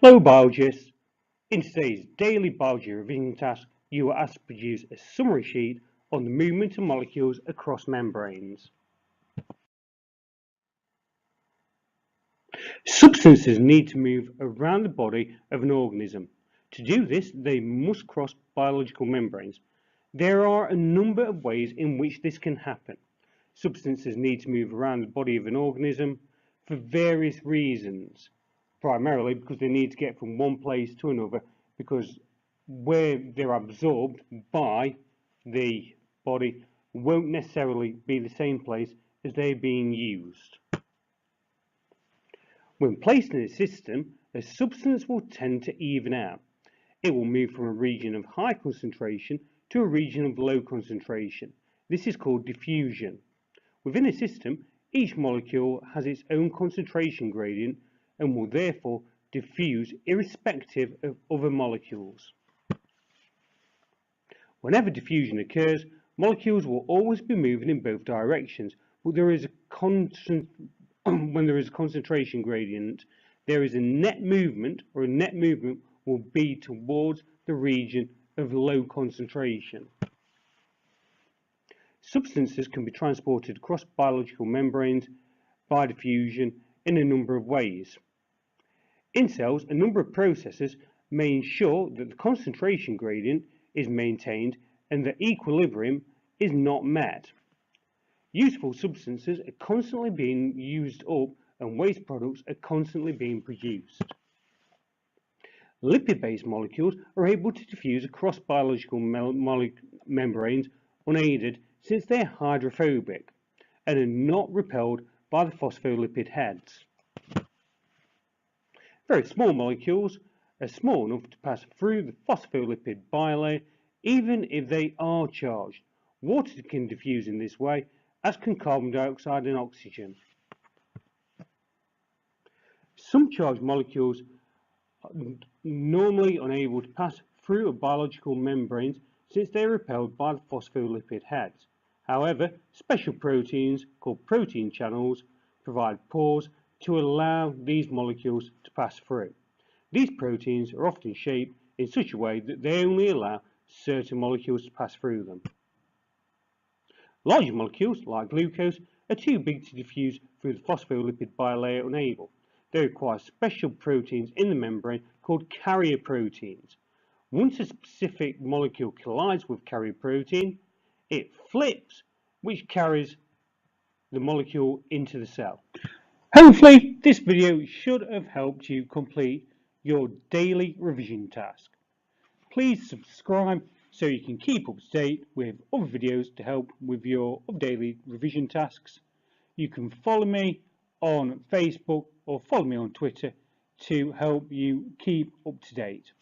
Hello biologists, in today's daily biology revision task you are asked to produce a summary sheet on the movement of molecules across membranes. Substances need to move around the body of an organism. To do this they must cross biological membranes. There are a number of ways in which this can happen. Substances need to move around the body of an organism for various reasons. Primarily because they need to get from one place to another, because where they're absorbed by the body won't necessarily be the same place as they're being used. When placed in a system, a substance will tend to even out. It will move from a region of high concentration to a region of low concentration. This is called diffusion. Within a system, each molecule has its own concentration gradient and will therefore diffuse irrespective of other molecules. Whenever diffusion occurs, molecules will always be moving in both directions, but when there is a concentration gradient, there is a net movement, or a net movement will be towards the region of low concentration. Substances can be transported across biological membranes by diffusion in a number of ways. In cells, a number of processes may ensure that the concentration gradient is maintained and that equilibrium is not met. Useful substances are constantly being used up and waste products are constantly being produced. Lipid-based molecules are able to diffuse across biological membranes unaided, since they are hydrophobic and are not repelled by the phospholipid heads. Very small molecules are small enough to pass through the phospholipid bilayer even if they are charged. Water can diffuse in this way, as can carbon dioxide and oxygen. Some charged molecules are normally unable to pass through a biological membranes since they are repelled by the phospholipid heads. However, special proteins called protein channels provide pores to allow these molecules to pass through. These proteins are often shaped in such a way that they only allow certain molecules to pass through them. Larger molecules, like glucose, are too big to diffuse through the phospholipid bilayer unable. They require special proteins in the membrane called carrier proteins. Once a specific molecule collides with carrier protein, it flips, which carries the molecule into the cell. Hopefully, this video should have helped you complete your daily revision task. Please subscribe so you can keep up to date with other videos to help with your daily revision tasks. You can follow me on Facebook or follow me on Twitter to help you keep up to date.